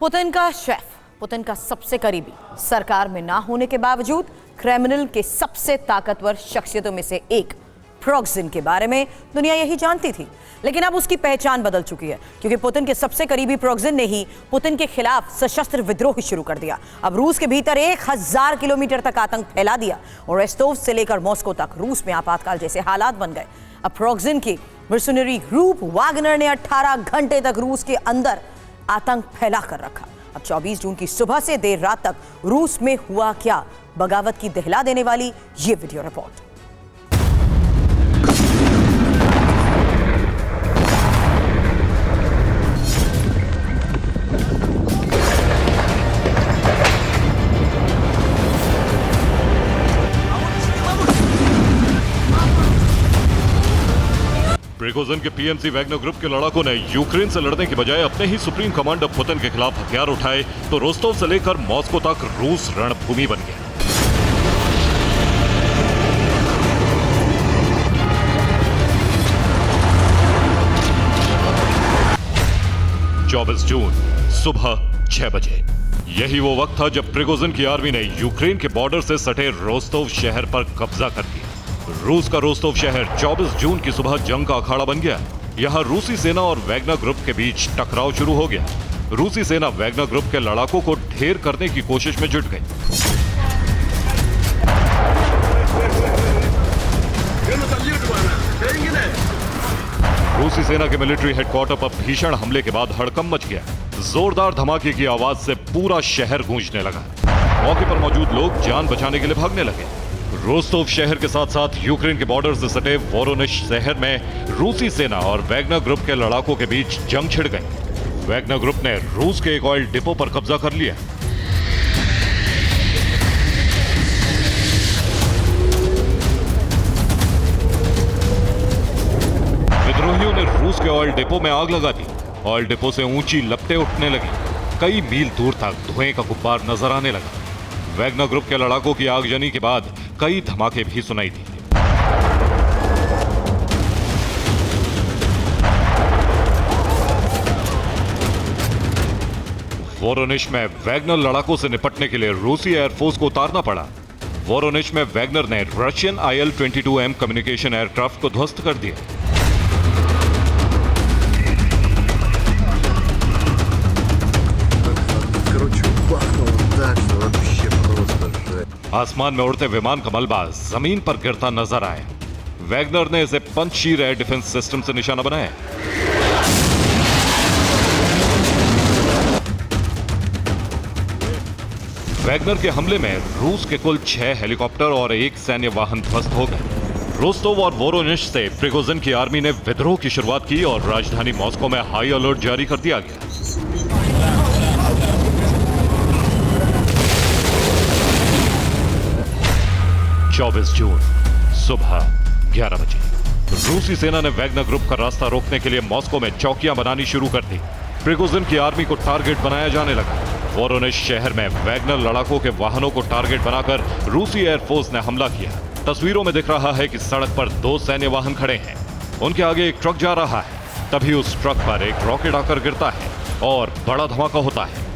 Putin का chef, Putin का सबसे करीबी, सरकार में ना होने के बावजूद क्रेमलिन के सबसे ताकतवर शख्सियतों में से एक प्रोगजिन के बारे में दुनिया यही जानती थी। लेकिन अब उसकी पहचान बदल चुकी है, क्योंकि पुतिन के सबसे करीबी प्रोगजिन ने ही पुतिन के खिलाफ सशस्त्र विद्रोह शुरू कर दिया। अब रूस के भीतर 1000 किलोमीटर तक आतंक फैला दिया और रोस्टोव से लेकर मॉस्को तक रूस में आपातकाल जैसे हालात बन गए। अब प्रोगजिन की मर्सनरी ग्रुप वागनर ने 18 घंटे तक रूस के अंदर आतंक फैला कर रखा। अब 24 जून की सुबह से देर रात तक रूस में हुआ क्या, बगावत की दहला देने वाली ये वीडियो रिपोर्ट। प्रिगोजिन के पीएमसी वैगनर ग्रुप के लड़ाकों ने यूक्रेन से लड़ने के बजाय अपने ही सुप्रीम कमांडर पुतिन के खिलाफ हथियार उठाए तो रोस्टोव से लेकर मॉस्को तक रूस रणभूमि बन गया। जून सुबह 6 बजे यही वो वक्त था जब प्रिगोजिन की आर्मी ने यूक्रेन के बॉर्डर से सटे रोस्टोव शहर पर कब्जा कर लिया। रूस का रोस्टोव शहर 24 जून की सुबह जंग का अखाड़ा बन गया। यहां रूसी सेना और वैगनर ग्रुप के बीच टकराव शुरू हो गया। रूसी सेना वैगनर ग्रुप के लड़ाकों को ढेर करने की कोशिश में जुट गई। रूसी सेना के मिलिट्री हेडक्वार्टर पर भीषण हमले के बाद हड़कंप मच गया। जोरदार धमाके की आवाज से पूरा शहर गूंजने लगा। मौके पर मौजूद लोग जान बचाने के लिए भागने लगे। रोस्टोव शहर के साथ साथ यूक्रेन के बॉर्डर से सटे वोरोनिश शहर में रूसी सेना और वैगनर ग्रुप के लड़ाकों के बीच जंग छिड़ गई। वैगनर ग्रुप ने रूस के एक ऑयल डिपो पर कब्जा कर लिया। विद्रोहियों ने रूस के ऑयल डिपो में आग लगा दी। ऑयल डिपो से ऊंची लपटें उठने लगी। कई मील दूर तक धुएं का गुब्बार नजर आने लगा। वैगनर ग्रुप के लड़ाकों की आगजनी के बाद कई धमाके भी सुनाई दी। वोरोनिश में वैगनर लड़ाकों से निपटने के लिए रूसी एयरफोर्स को उतारना पड़ा। वोरोनिश में वैगनर ने रशियन IL-22M कम्युनिकेशन एयरक्राफ्ट को ध्वस्त कर दिया। आसमान में उड़ते विमान का मलबा जमीन पर गिरता नजर आया। वैगनर ने इसे पंचशीर एयर डिफेंस सिस्टम से निशाना बनाया। वैगनर के हमले में रूस के कुल 6 हेलीकॉप्टर और 1 सैन्य वाहन ध्वस्त हो गए। रोस्टोव और वोरोनिश से प्रिगोजिन की आर्मी ने विद्रोह की शुरुआत की और राजधानी मॉस्को में हाई अलर्ट जारी कर दिया गया। जून सुबह 11 बजे रूसी सेना ने वैगनर ग्रुप का रास्ता रोकने के लिए मॉस्को में चौकियां बनानी शुरू कर दी। प्रिगोजिन की आर्मी को टारगेट बनाया जाने लगा। वोरोनिश शहर में वैगनर लड़ाकों के वाहनों को टारगेट बनाकर रूसी एयरफोर्स ने हमला किया। तस्वीरों में दिख रहा है कि सड़क पर 2 सैन्य वाहन खड़े हैं। उनके आगे एक ट्रक जा रहा है। तभी उस ट्रक पर एक रॉकेट आकर गिरता है और बड़ा धमाका होता है।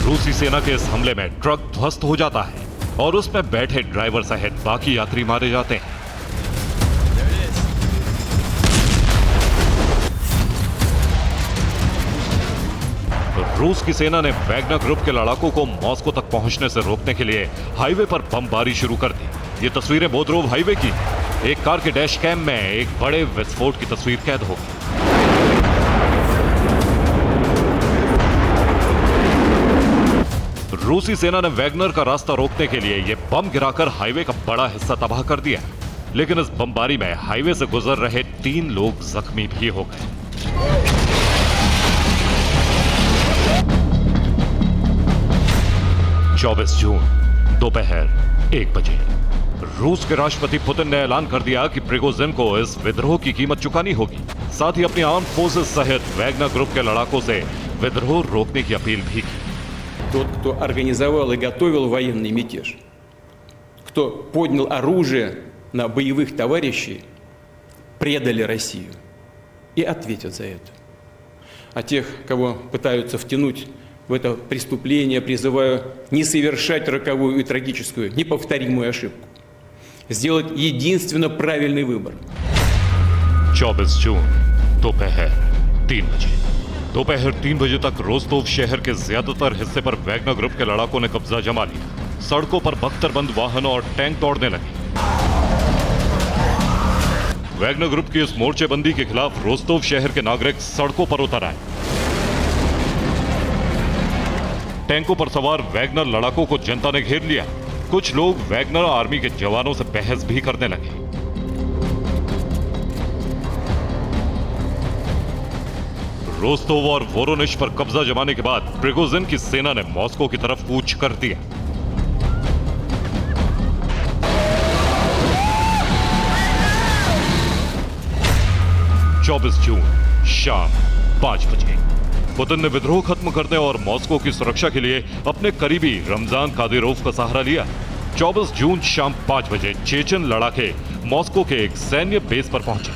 रूसी सेना के इस हमले में ट्रक ध्वस्त हो जाता है और उसमें बैठे ड्राइवर सहित बाकी यात्री मारे जाते हैं। रूस की सेना ने वैगनर ग्रुप के लड़ाकों को मॉस्को तक पहुंचने से रोकने के लिए हाईवे पर बमबारी शुरू कर दी। ये तस्वीरें बोद्रोव हाईवे की। एक कार के डैश कैम में एक बड़े विस्फोट की तस्वीर कैद हो गई। रूसी सेना ने वैगनर का रास्ता रोकने के लिए यह बम गिराकर हाईवे का बड़ा हिस्सा तबाह कर दिया। लेकिन इस बमबारी में हाईवे से गुजर रहे 3 लोग जख्मी भी हो गए। जून दोपहर 1 बजे रूस के राष्ट्रपति पुतिन ने ऐलान कर दिया कि प्रिगोजिन को इस विद्रोह की कीमत चुकानी होगी। साथ ही अपनी आर्म्ड फोर्सेस सहित वैगनर ग्रुप के लड़ाकों से विद्रोह रोकने की अपील भी की। Тот, кто организовал и готовил военный мятеж, кто поднял оружие на боевых товарищей, предали Россию. и ответят за это. А тех, кого пытаются втянуть в это преступление, призываю не совершать роковую и трагическую, неповторимую ошибку. Сделать единственно правильный выбор. 24 जून दोपहर 3 बजे। दोपहर 3 बजे तक रोस्तोव शहर के ज्यादातर हिस्से पर वैगनर ग्रुप के लड़ाकों ने कब्जा जमा लिया। सड़कों पर बख्तरबंद वाहन और टैंक दौड़ने लगे। वैगनर ग्रुप की इस मोर्चेबंदी के खिलाफ रोस्तोव शहर के नागरिक सड़कों पर उतर आए। टैंकों पर सवार वैगनर लड़ाकों को जनता ने घेर लिया। कुछ लोग वैगनर आर्मी के जवानों से बहस भी करने लगे। रोस्तोव और वोरोनिश पर कब्जा जमाने के बाद प्रिगोजिन की सेना ने मॉस्को की तरफ कूच कर दिया। चौबीस जून शाम 5 बजे पुतिन ने विद्रोह खत्म करने और मॉस्को की सुरक्षा के लिए अपने करीबी रमजान कादिरोव का सहारा लिया। 24 जून शाम 5 बजे चेचन लड़ाके मॉस्को के एक सैन्य बेस पर पहुंचे।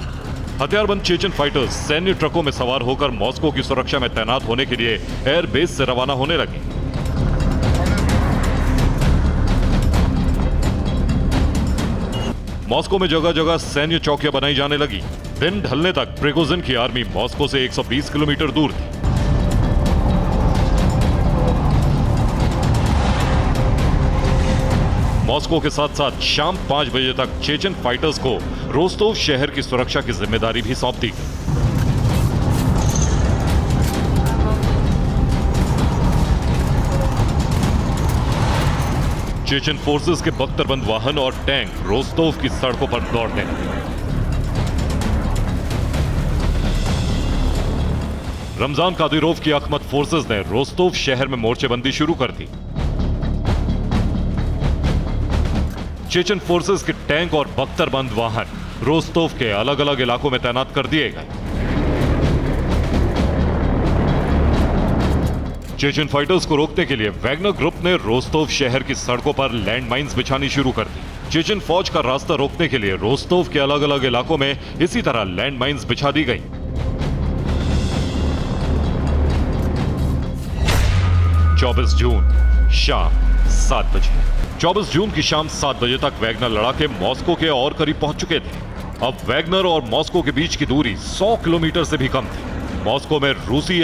हथियारबंद चेचन फाइटर्स सैन्य ट्रकों में सवार होकर मॉस्को की सुरक्षा में तैनात होने के लिए एयर बेस से रवाना होने लगे। मॉस्को में जगह जगह सैन्य चौकियां बनाई जाने लगी। दिन ढलने तक प्रिगोजिन की आर्मी मॉस्को से 120 किलोमीटर दूर थी। मॉस्को के साथ साथ शाम 5 बजे तक चेचन फाइटर्स को रोस्तोव शहर की सुरक्षा की जिम्मेदारी भी सौंप दी गई। चेचन फोर्सेस के बख्तरबंद वाहन और टैंक रोस्तोव की सड़कों पर दौड़ने लगे। रमजान कादिरोव की अखमत फोर्सेस ने रोस्तोव शहर में मोर्चेबंदी शुरू कर दी। चेचन फोर्सेस के टैंक और बख्तरबंद वाहन रोस्तोव के अलग अलग इलाकों में तैनात कर दिए गए। चेचन फाइटर्स को रोकने के लिए वैगनर ग्रुप ने रोस्तोव शहर की सड़कों पर लैंड माइन्स बिछानी शुरू कर दी। चेचन फौज का रास्ता रोकने के लिए रोस्तोव के अलग अलग इलाकों में इसी तरह लैंड माइन्स बिछा दी गई। चौबीस जून शाम 7 बजे 24 जून की शाम 7 बजे तक वैगनर लड़ाके मॉस्को के और करीब पहुंच चुके थे। अब वैगनर और मॉस्को के बीच की दूरी 100 किलोमीटर से भी कम थी। मॉस्को में रूसी